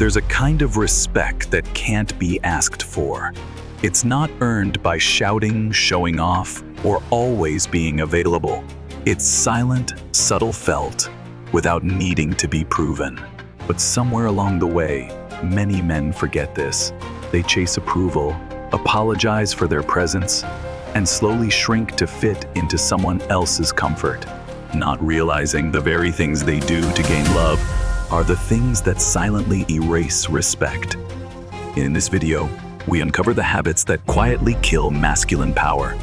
There's a kind of respect that can't be asked for. It's not earned by shouting, showing off, or always being available. It's silent, subtle felt, without needing to be proven. But somewhere along the way, many men forget this. They chase approval, apologize for their presence, and slowly shrink to fit into someone else's comfort, not realizing the very things they do to gain love are the things that silently erase respect. In this video, we uncover the habits that quietly kill masculine power,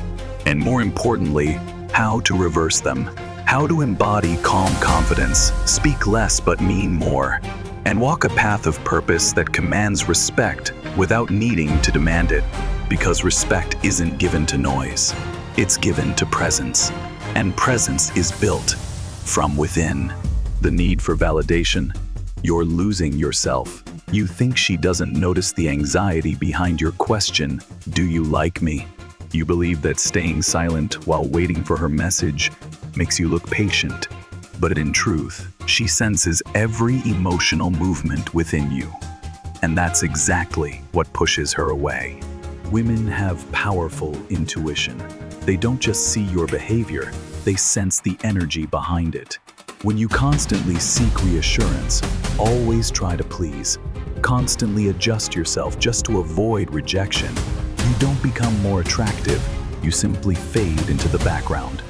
and more importantly, how to reverse them, how to embody calm confidence, speak less but mean more, and walk a path of purpose that commands respect without needing to demand it. Because respect isn't given to noise, it's given to presence. And presence is built from within. The need for validation. You're losing yourself. You think she doesn't notice the anxiety behind your question, "Do you like me?" You believe that staying silent while waiting for her message makes you look patient. But in truth, she senses every emotional movement within you. And that's exactly what pushes her away. Women have powerful intuition. They don't just see your behavior, they sense the energy behind it. When you constantly seek reassurance, always try to please, constantly adjust yourself just to avoid rejection, you don't become more attractive, you simply fade into the background.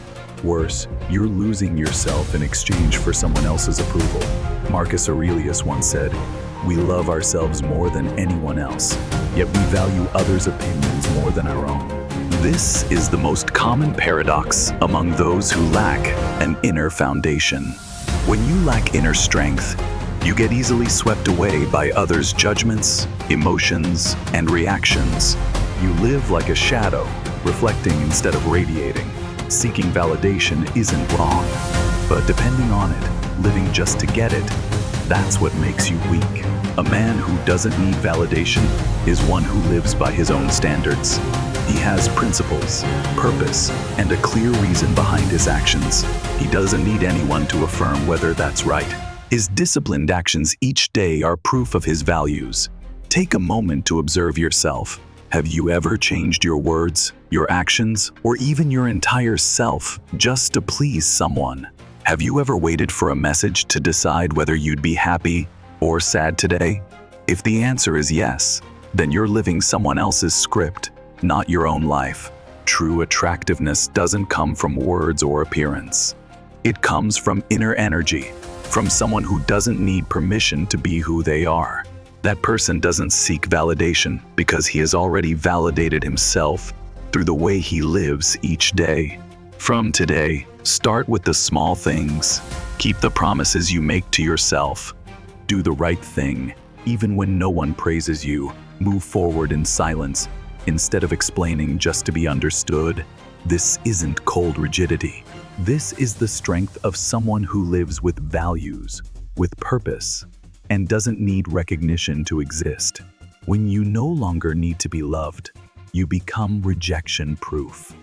Worse, you're losing yourself in exchange for someone else's approval. Marcus Aurelius once said, "We love ourselves more than anyone else, yet we value others' opinions more than our own." This is the most common paradox among those who lack an inner foundation. When you lack inner strength, you get easily swept away by others' judgments, emotions, and reactions. You live like a shadow, reflecting instead of radiating. Seeking validation isn't wrong, but depending on it, living just to get it, that's what makes you weak. A man who doesn't need validation is one who lives by his own standards. He has principles, purpose, and a clear reason behind his actions. He doesn't need anyone to affirm whether that's right. His disciplined actions each day are proof of his values. Take a moment to observe yourself. Have you ever changed your words, your actions, or even your entire self just to please someone? Have you ever waited for a message to decide whether you'd be happy or sad today? If the answer is yes, then you're living someone else's script, not your own life. True attractiveness doesn't come from words or appearance. It comes from inner energy, from someone who doesn't need permission to be who they are. That person doesn't seek validation because he has already validated himself through the way he lives each day. From today, start with the small things. Keep the promises you make to yourself. Do the right thing, even when no one praises you. Move forward in silence, instead of explaining just to be understood. This isn't cold rigidity. This is the strength of someone who lives with values, with purpose, and doesn't need recognition to exist. When you no longer need to be loved, you become rejection-proof.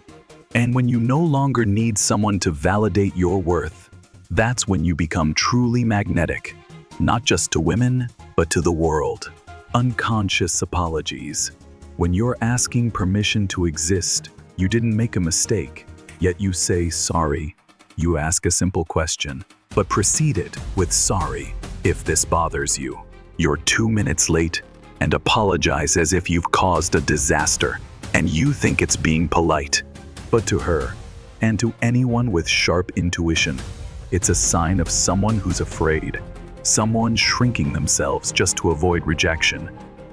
And when you no longer need someone to validate your worth, that's when you become truly magnetic, not just to women, but to the world. Unconscious apologies. When you're asking permission to exist, you didn't make a mistake, yet you say sorry. You ask a simple question, but precede it with sorry. If this bothers you, you're 2 minutes late and apologize as if you've caused a disaster, and you think it's being polite. But to her, and to anyone with sharp intuition, it's a sign of someone who's afraid, someone shrinking themselves just to avoid rejection.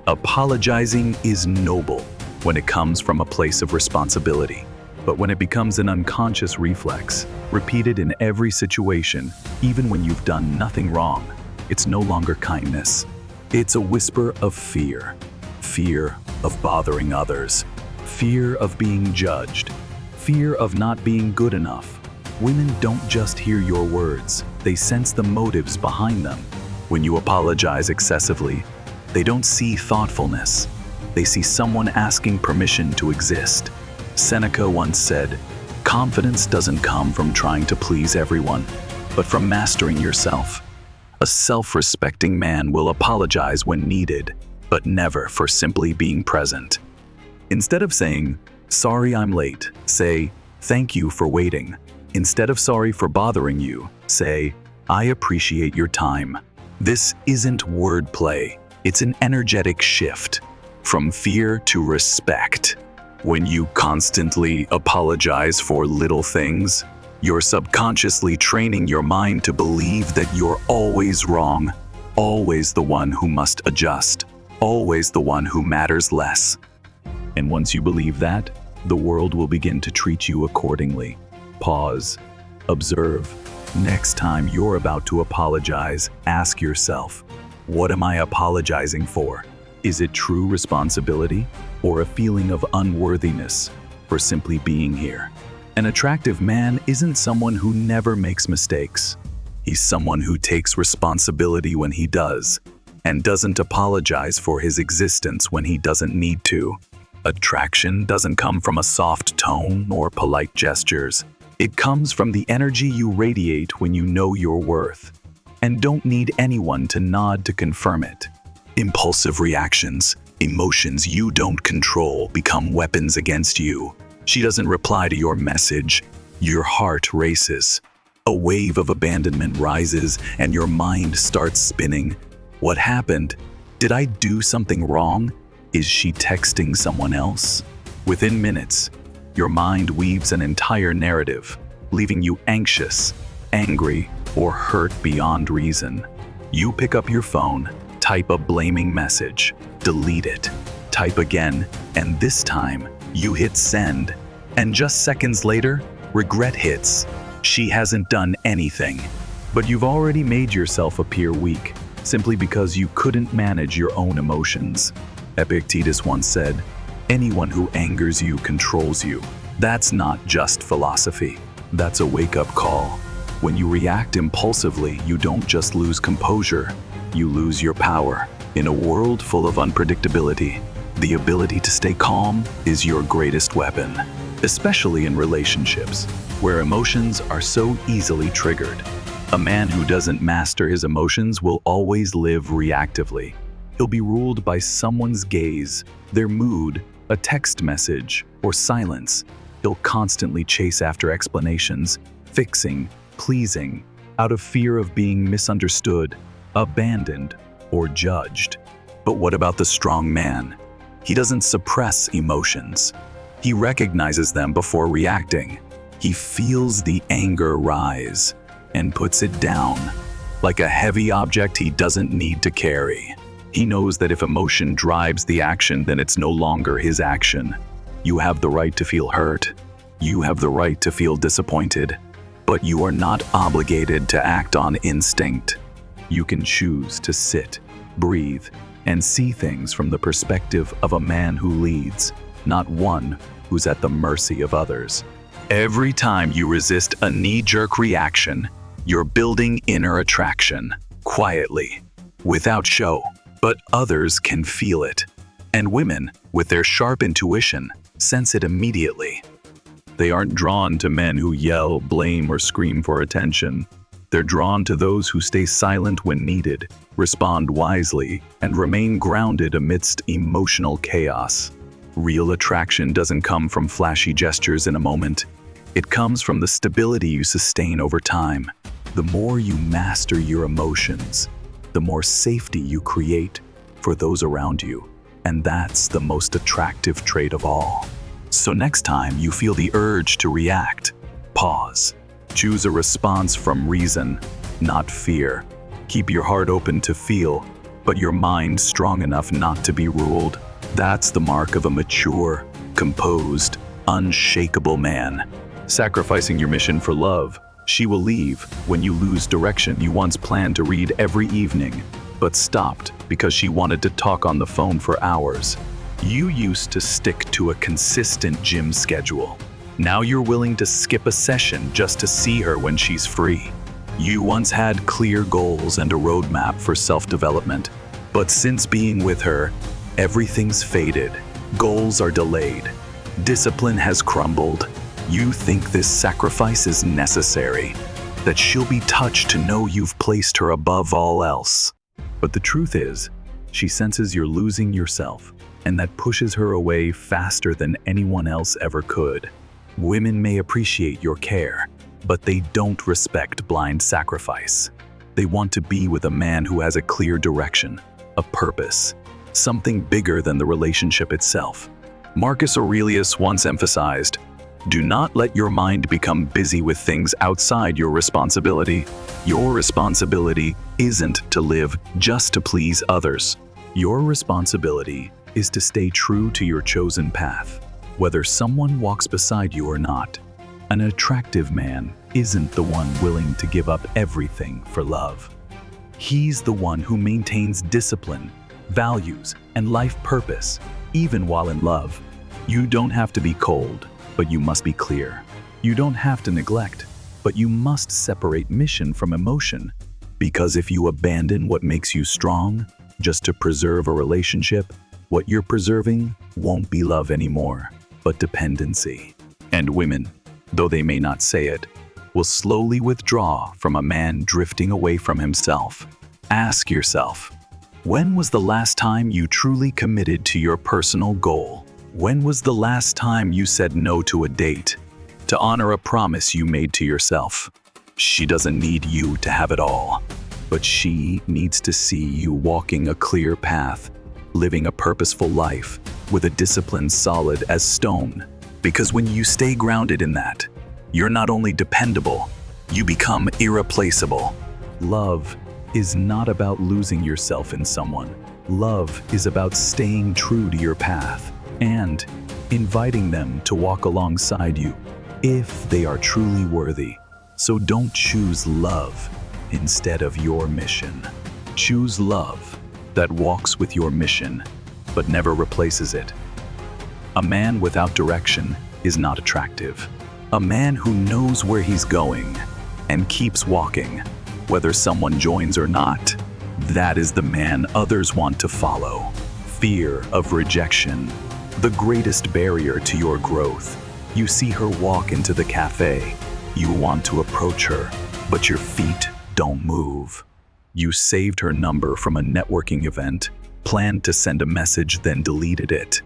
Apologizing is noble when it comes from a place of responsibility. But when it becomes an unconscious reflex, repeated in every situation, even when you've done nothing wrong, it's no longer kindness. It's a whisper of fear. Fear of bothering others. Fear of being judged. Fear of not being good enough. Women don't just hear your words, they sense the motives behind them. When you apologize excessively, they don't see thoughtfulness. They see someone asking permission to exist. Seneca once said, "Confidence doesn't come from trying to please everyone, but from mastering yourself." A self-respecting man will apologize when needed, but never for simply being present. Instead of saying, "Sorry I'm late," say, "Thank you for waiting." Instead of "Sorry for bothering you," say, "I appreciate your time." This isn't wordplay, it's an energetic shift from fear to respect. When you constantly apologize for little things, you're subconsciously training your mind to believe that you're always wrong, always the one who must adjust, always the one who matters less. And once you believe that, the world will begin to treat you accordingly. Pause. Observe. Next time you're about to apologize, ask yourself, what am I apologizing for? Is it true responsibility or a feeling of unworthiness for simply being here? An attractive man isn't someone who never makes mistakes. He's someone who takes responsibility when he does, and doesn't apologize for his existence when he doesn't need to. Attraction doesn't come from a soft tone or polite gestures. It comes from the energy you radiate when you know your worth, and don't need anyone to nod to confirm it. Impulsive reactions, emotions you don't control, become weapons against you. She doesn't reply to your message. Your heart races. A wave of abandonment rises and your mind starts spinning. What happened? Did I do something wrong? Is she texting someone else? Within minutes, your mind weaves an entire narrative, leaving you anxious, angry, or hurt beyond reason. You pick up your phone, type a blaming message, delete it, type again, and this time, you hit send. And just seconds later, regret hits. She hasn't done anything. But you've already made yourself appear weak, simply because you couldn't manage your own emotions. Epictetus once said, "Anyone who angers you controls you." That's not just philosophy. That's a wake-up call. When you react impulsively, you don't just lose composure, you lose your power. In a world full of unpredictability, the ability to stay calm is your greatest weapon, especially in relationships, where emotions are so easily triggered. A man who doesn't master his emotions will always live reactively. He'll be ruled by someone's gaze, their mood, a text message, or silence. He'll constantly chase after explanations, fixing, pleasing, out of fear of being misunderstood, abandoned, or judged. But what about the strong man? He doesn't suppress emotions. He recognizes them before reacting. He feels the anger rise and puts it down, like a heavy object he doesn't need to carry. He knows that if emotion drives the action, then it's no longer his action. You have the right to feel hurt. You have the right to feel disappointed. But you are not obligated to act on instinct. You can choose to sit, breathe, and see things from the perspective of a man who leads, not one who's at the mercy of others. Every time you resist a knee-jerk reaction, you're building inner attraction, quietly, without show, but others can feel it. And women, with their sharp intuition, sense it immediately. They aren't drawn to men who yell, blame, or scream for attention. They're drawn to those who stay silent when needed, respond wisely, and remain grounded amidst emotional chaos. Real attraction doesn't come from flashy gestures in a moment. It comes from the stability you sustain over time. The more you master your emotions, the more safety you create for those around you. And that's the most attractive trait of all. So next time you feel the urge to react, pause. Choose a response from reason, not fear. Keep your heart open to feel, but your mind strong enough not to be ruled. That's the mark of a mature, composed, unshakable man. Sacrificing your mission for love, she will leave when you lose direction you once planned to read every evening, but stopped because she wanted to talk on the phone for hours. You used to stick to a consistent gym schedule. Now you're willing to skip a session just to see her when she's free. You once had clear goals and a roadmap for self-development, but since being with her, everything's faded. Goals are delayed. Discipline has crumbled. You think this sacrifice is necessary. that she'll be touched to know you've placed her above all else. But the truth is, she senses you're losing yourself, and that pushes her away faster than anyone else ever could. Women may appreciate your care, but they don't respect blind sacrifice. They want to be with a man who has a clear direction, a purpose, something bigger than the relationship itself. Marcus Aurelius once emphasized, "Do not let your mind become busy with things outside your responsibility. Your responsibility isn't to live just to please others. Your responsibility is to stay true to your chosen path, whether someone walks beside you or not." An attractive man isn't the one willing to give up everything for love. He's the one who maintains discipline, values, and life purpose, even while in love. You don't have to be cold, but you must be clear. You don't have to neglect, but you must separate mission from emotion. Because if you abandon what makes you strong just to preserve a relationship, what you're preserving won't be love anymore, but dependency. And women, though they may not say it, will slowly withdraw from a man drifting away from himself. Ask yourself, when was the last time you truly committed to your personal goal? When was the last time you said no to a date, to honor a promise you made to yourself? She doesn't need you to have it all, but she needs to see you walking a clear path, living a purposeful life with a discipline solid as stone. Because when you stay grounded in that, you're not only dependable, you become irreplaceable. Love is not about losing yourself in someone. Love is about staying true to your path and inviting them to walk alongside you if they are truly worthy. So don't choose love instead of your mission. Choose love that walks with your mission, but never replaces it. A man without direction is not attractive. A man who knows where he's going and keeps walking, whether someone joins or not, that is the man others want to follow. Fear of rejection, the greatest barrier to your growth. You see her walk into the cafe. You want to approach her, but your feet don't move. You saved her number from a networking event, planned to send a message, then deleted it.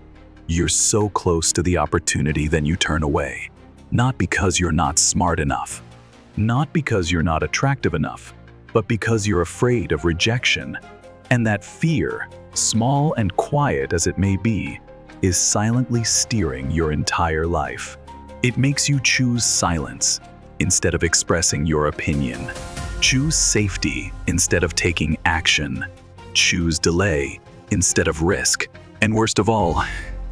You're so close to the opportunity, then you turn away. Not because you're not smart enough, not because you're not attractive enough, but because you're afraid of rejection. And that fear, small and quiet as it may be, is silently steering your entire life. It makes you choose silence instead of expressing your opinion. Choose safety instead of taking action. Choose delay instead of risk. And worst of all,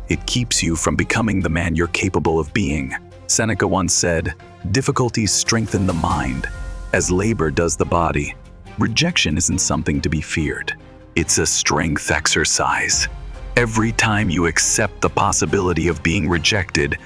it keeps you from becoming the man you're capable of being. Seneca once said, "Difficulties strengthen the mind, as labor does the body." Rejection isn't something to be feared. It's a strength exercise. Every time you accept the possibility of being rejected,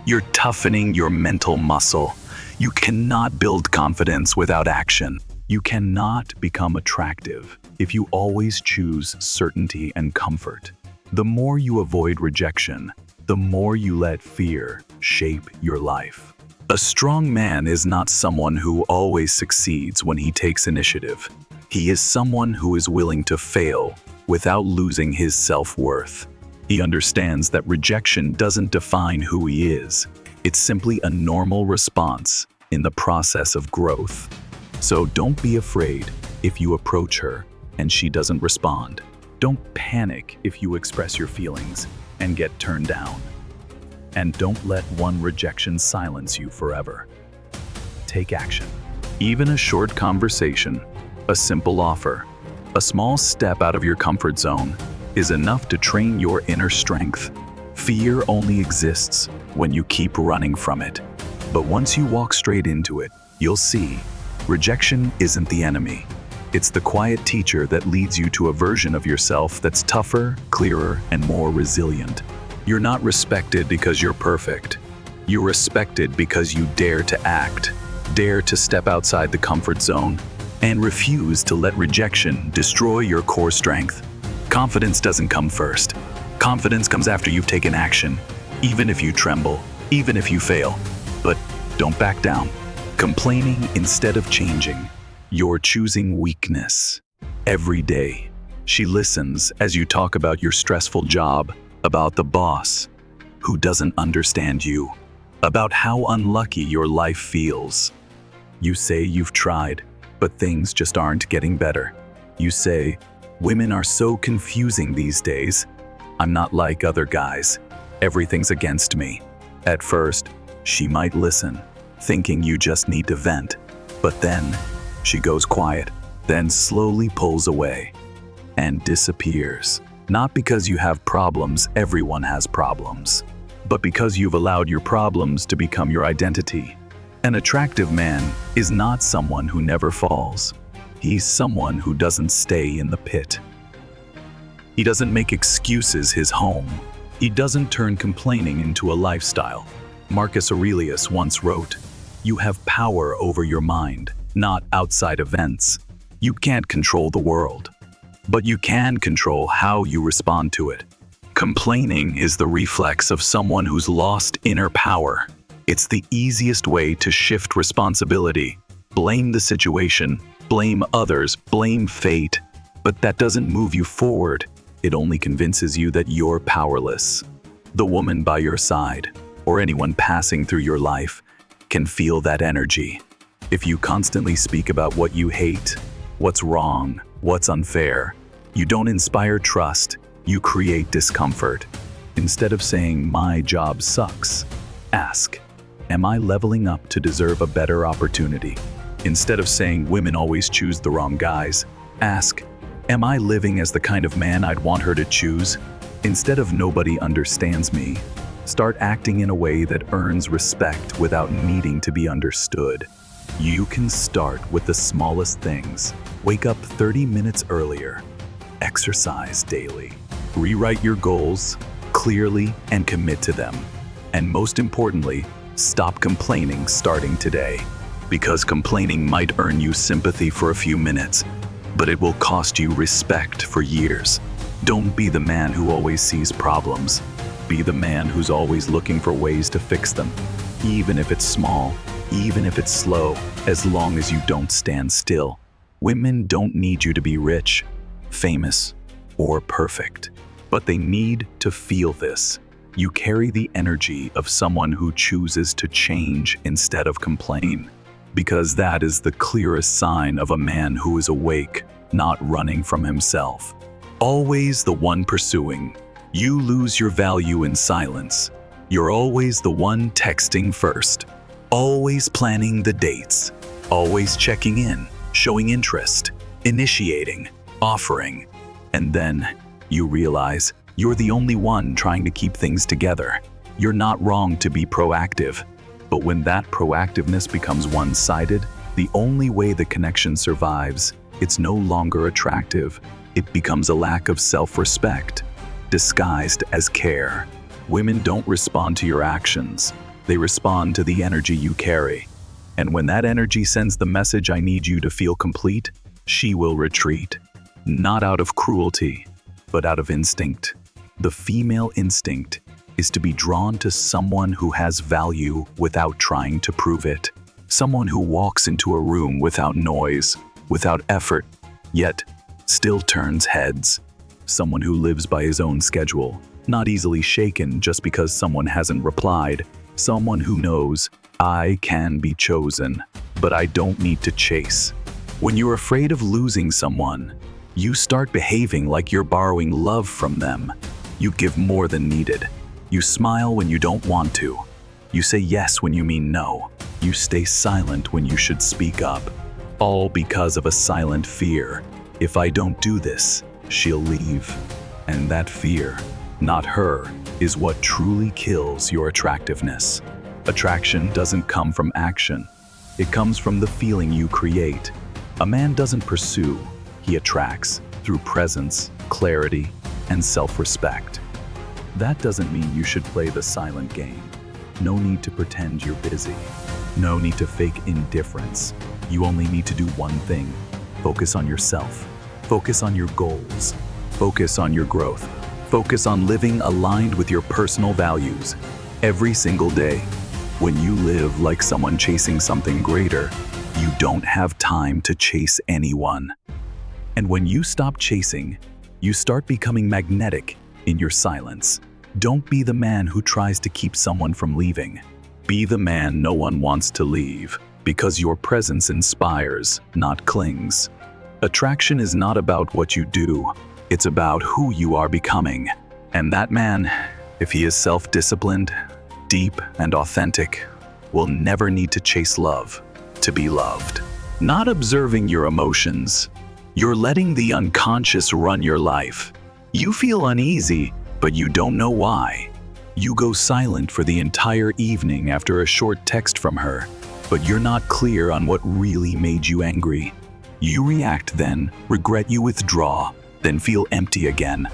you're toughening your mental muscle. You cannot build confidence without action. You cannot become attractive if you always choose certainty and comfort. The more you avoid rejection, the more you let fear shape your life. A strong man is not someone who always succeeds when he takes initiative. He is someone who is willing to fail without losing his self-worth. He understands that rejection doesn't define who he is. It's simply a normal response in the process of growth. So don't be afraid if you approach her and she doesn't respond. Don't panic if you express your feelings and get turned down. And don't let one rejection silence you forever. Take action. Even a short conversation, a simple offer, a small step out of your comfort zone is enough to train your inner strength. Fear only exists when you keep running from it. But once you walk straight into it, you'll see rejection isn't the enemy. It's the quiet teacher that leads you to a version of yourself that's tougher, clearer, and more resilient. You're not respected because you're perfect. You're respected because you dare to act, dare to step outside the comfort zone, and refuse to let rejection destroy your core strength. Confidence doesn't come first. Confidence comes after you've taken action, even if you tremble, even if you fail. But don't back down. Complaining instead of changing. You're choosing weakness. Every day, she listens as you talk about your stressful job, about the boss who doesn't understand you, about how unlucky your life feels. You say you've tried, but things just aren't getting better. You say, women are so confusing these days. I'm not like other guys. Everything's against me. At first, she might listen, thinking you just need to vent. But then, she goes quiet, then slowly pulls away and disappears. Not because you have problems, everyone has problems, but because you've allowed your problems to become your identity. An attractive man is not someone who never falls. He's someone who doesn't stay in the pit. He doesn't make excuses his home. He doesn't turn complaining into a lifestyle. Marcus Aurelius once wrote, "You have power over your mind, not outside events. You can't control the world, but you can control how you respond to it." Complaining is the reflex of someone who's lost inner power. It's the easiest way to shift responsibility, blame the situation, blame others, blame fate. But that doesn't move you forward. It only convinces you that you're powerless. The woman by your side, or anyone passing through your life, can feel that energy. If you constantly speak about what you hate, what's wrong, what's unfair, you don't inspire trust, you create discomfort. Instead of saying, "My job sucks," ask, "Am I leveling up to deserve a better opportunity?" Instead of saying, "Women always choose the wrong guys," ask, "Am I living as the kind of man I'd want her to choose?" Instead of "Nobody understands me," start acting in a way that earns respect without needing to be understood. You can start with the smallest things. Wake up 30 minutes earlier. Exercise daily. Rewrite your goals clearly and commit to them. And most importantly, stop complaining starting today. Because complaining might earn you sympathy for a few minutes, but it will cost you respect for years. Don't be the man who always sees problems. Be the man who's always looking for ways to fix them. Even if it's small, even if it's slow, as long as you don't stand still. Women don't need you to be rich, famous, or perfect, but they need to feel this. You carry the energy of someone who chooses to change instead of complain, because that is the clearest sign of a man who is awake, not running from himself. Always the one pursuing. You lose your value in silence. You're always the one texting first, always planning the dates, always checking in, showing interest, initiating, offering, and then you realize you're the only one trying to keep things together. You're not wrong to be proactive, but when that proactiveness becomes one-sided, the only way the connection survives, it's no longer attractive. It becomes a lack of self-respect, disguised as care. Women don't respond to your actions. They respond to the energy you carry. And when that energy sends the message, "I need you to feel complete," she will retreat. Not out of cruelty, but out of instinct. The female instinct is to be drawn to someone who has value without trying to prove it. Someone who walks into a room without noise, without effort, yet still turns heads. Someone who lives by his own schedule, not easily shaken just because someone hasn't replied. Someone who knows, "I can be chosen, but I don't need to chase." When you're afraid of losing someone, you start behaving like you're borrowing love from them. You give more than needed. You smile when you don't want to. You say yes when you mean no. You stay silent when you should speak up. All because of a silent fear. If I don't do this, she'll leave. And that fear, not her, is what truly kills your attractiveness. Attraction doesn't come from action. It comes from the feeling you create. A man doesn't pursue, he attracts through presence, clarity, and self-respect. That doesn't mean you should play the silent game. No need to pretend you're busy. No need to fake indifference. You only need to do one thing. Focus on yourself. Focus on your goals. Focus on your growth. Focus on living aligned with your personal values every single day. When you live like someone chasing something greater, you don't have time to chase anyone. And when you stop chasing, you start becoming magnetic in your silence. Don't be the man who tries to keep someone from leaving. Be the man no one wants to leave, because your presence inspires, not clings. Attraction is not about what you do, it's about who you are becoming. And that man, if he is self-disciplined, deep and authentic, will never need to chase love to be loved. Not observing your emotions, you're letting the unconscious run your life. You feel uneasy, but you don't know why. You go silent for the entire evening after a short text from her, but you're not clear on what really made you angry. You react then, regret, you withdraw, then feel empty again.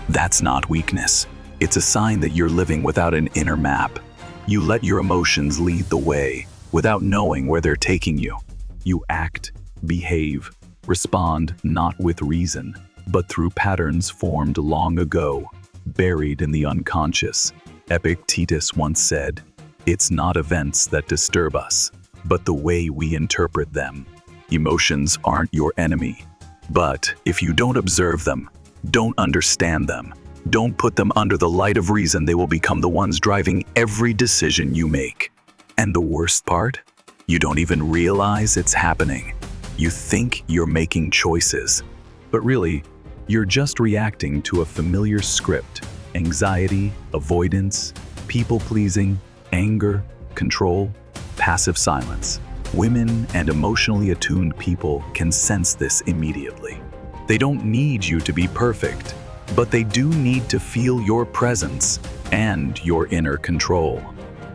That's not weakness. It's a sign that you're living without an inner map. You let your emotions lead the way without knowing where they're taking you. You act, behave, respond not with reason, but through patterns formed long ago, buried in the unconscious. Epictetus once said, "It's not events that disturb us, but the way we interpret them." Emotions aren't your enemy, but if you don't observe them, don't understand them, don't put them under the light of reason, they will become the ones driving every decision you make. And the worst part? You don't even realize it's happening. You think you're making choices, but really, you're just reacting to a familiar script: anxiety, avoidance, people-pleasing, anger, control, passive silence. Women and emotionally attuned people can sense this immediately. They don't need you to be perfect, but they do need to feel your presence and your inner control.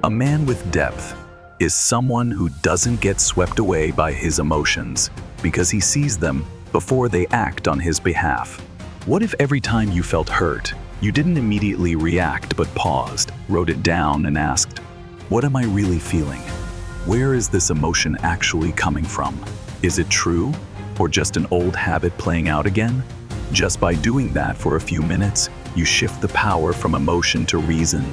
A man with depth is someone who doesn't get swept away by his emotions because he sees them before they act on his behalf. What if every time you felt hurt, you didn't immediately react but paused, wrote it down and asked, "What am I really feeling? Where is this emotion actually coming from? Is it true or just an old habit playing out again?" Just by doing that for a few minutes, you shift the power from emotion to reason.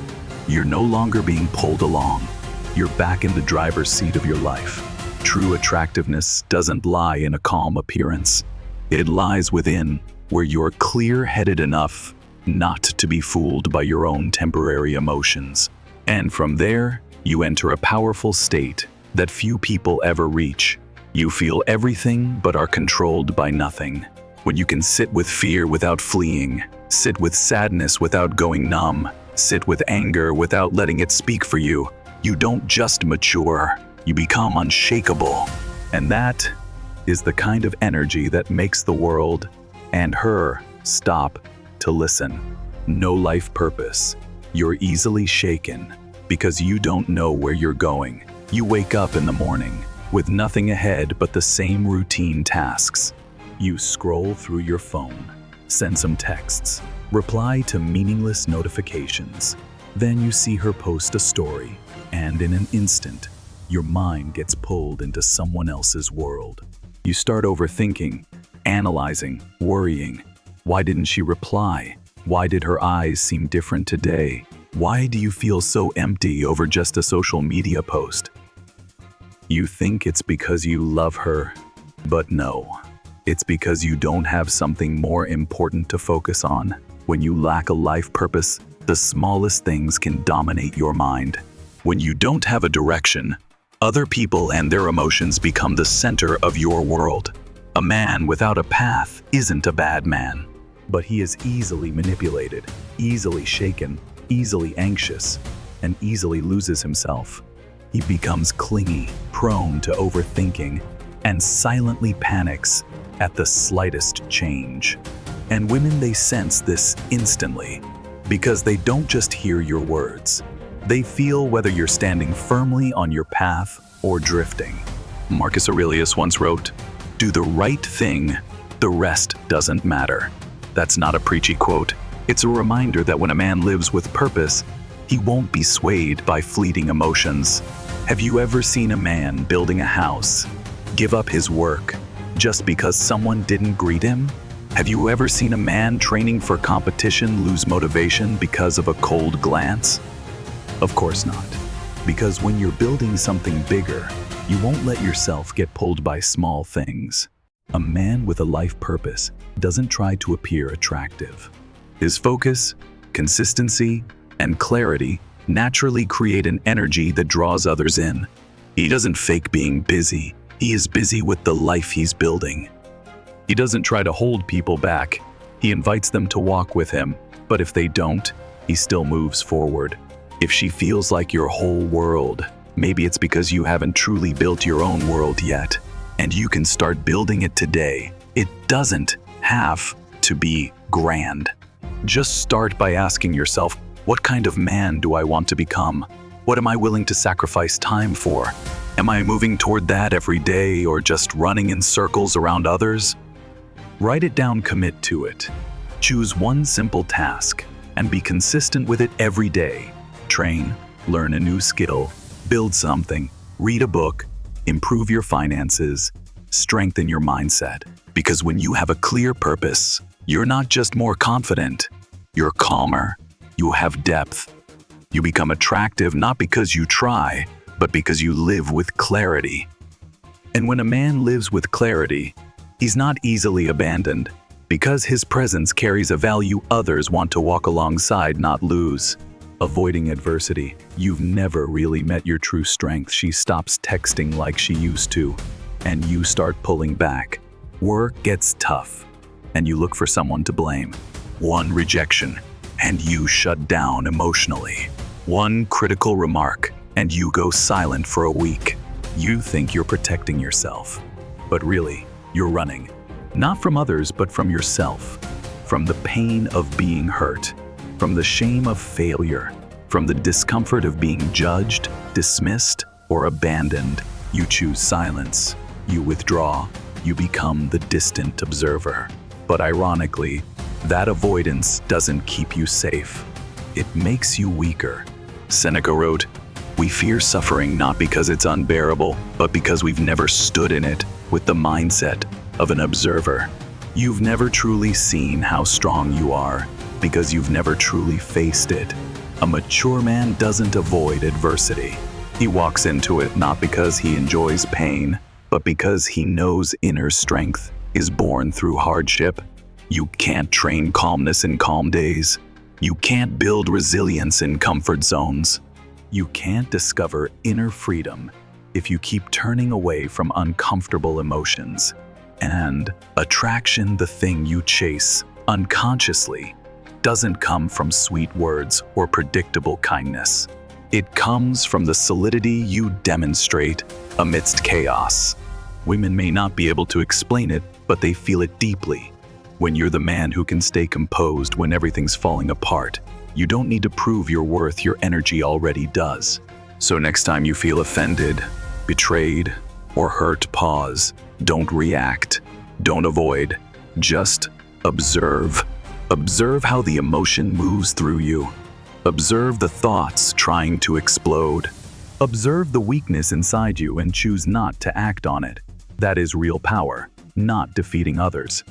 You're no longer being pulled along. You're back in the driver's seat of your life. True attractiveness doesn't lie in a calm appearance. It lies within, where you're clear-headed enough not to be fooled by your own temporary emotions. And from there, you enter a powerful state that few people ever reach. You feel everything but are controlled by nothing. When you can sit with fear without fleeing, sit with sadness without going numb, sit with anger without letting it speak for you, you don't just mature, you become unshakable. And that is the kind of energy that makes the world and her stop to listen. No life purpose. You're easily shaken because you don't know where you're going. You wake up in the morning with nothing ahead but the same routine tasks. You scroll through your phone, send some texts, reply to meaningless notifications. Then you see her post a story, and in an instant, your mind gets pulled into someone else's world. You start overthinking, analyzing, worrying. Why didn't she reply? Why did her eyes seem different today? Why do you feel so empty over just a social media post? You think it's because you love her, but no. It's because you don't have something more important to focus on. When you lack a life purpose, the smallest things can dominate your mind. When you don't have a direction, other people and their emotions become the center of your world. A man without a path isn't a bad man, but he is easily manipulated, easily shaken, easily anxious, and easily loses himself. He becomes clingy, prone to overthinking, and silently panics at the slightest change. And women, they sense this instantly, because they don't just hear your words. They feel whether you're standing firmly on your path or drifting. Marcus Aurelius once wrote, "Do the right thing, the rest doesn't matter." That's not a preachy quote. It's a reminder that when a man lives with purpose, he won't be swayed by fleeting emotions. Have you ever seen a man building a house give up his work just because someone didn't greet him? Have you ever seen a man training for competition lose motivation because of a cold glance? Of course not. Because when you're building something bigger, you won't let yourself get pulled by small things. A man with a life purpose doesn't try to appear attractive. His focus, consistency, and clarity naturally create an energy that draws others in. He doesn't fake being busy. He is busy with the life he's building. He doesn't try to hold people back. He invites them to walk with him, but if they don't, he still moves forward. If she feels like your whole world, maybe it's because you haven't truly built your own world yet, and you can start building it today. It doesn't have to be grand. Just start by asking yourself, what kind of man do I want to become? What am I willing to sacrifice time for? Am I moving toward that every day or just running in circles around others? Write it down, commit to it. Choose one simple task and be consistent with it every day. Train, learn a new skill, build something, read a book, improve your finances, strengthen your mindset. Because when you have a clear purpose, you're not just more confident, you're calmer, you have depth. You become attractive not because you try, but because you live with clarity. And when a man lives with clarity, he's not easily abandoned, because his presence carries a value others want to walk alongside, not lose. Avoiding adversity. You've never really met your true strength. She stops texting like she used to, and you start pulling back. Work gets tough, and you look for someone to blame. One rejection, and you shut down emotionally. One critical remark, and you go silent for a week. You think you're protecting yourself, but really, you're running. Not from others, but from yourself. From the pain of being hurt. From the shame of failure, from the discomfort of being judged, dismissed, or abandoned. You choose silence. You withdraw. You become the distant observer. But ironically, that avoidance doesn't keep you safe. It makes you weaker. Seneca wrote, "We fear suffering not because it's unbearable, but because we've never stood in it with the mindset of an observer." You've never truly seen how strong you are, because you've never truly faced it. A mature man doesn't avoid adversity. He walks into it not because he enjoys pain, but because he knows inner strength is born through hardship. You can't train calmness in calm days. You can't build resilience in comfort zones. You can't discover inner freedom if you keep turning away from uncomfortable emotions. And attraction, the thing you chase unconsciously, doesn't come from sweet words or predictable kindness. It comes from the solidity you demonstrate amidst chaos. Women may not be able to explain it, but they feel it deeply. When you're the man who can stay composed when everything's falling apart, you don't need to prove your worth, your energy already does. So next time you feel offended, betrayed, or hurt, pause. Don't react. Don't avoid. Just observe. Observe how the emotion moves through you. Observe the thoughts trying to explode. Observe the weakness inside you and choose not to act on it. That is real power, not defeating others,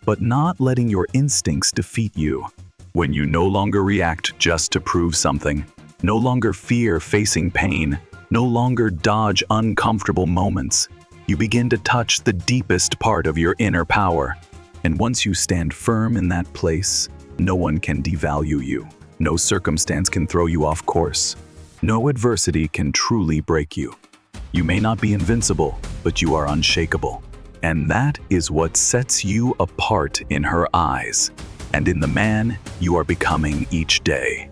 but not letting your instincts defeat you. When you no longer react just to prove something, no longer fear facing pain, no longer dodge uncomfortable moments, you begin to touch the deepest part of your inner power. And once you stand firm in that place, no one can devalue you. No circumstance can throw you off course. No adversity can truly break you. You may not be invincible, but you are unshakable. And that is what sets you apart in her eyes, and in the man you are becoming each day.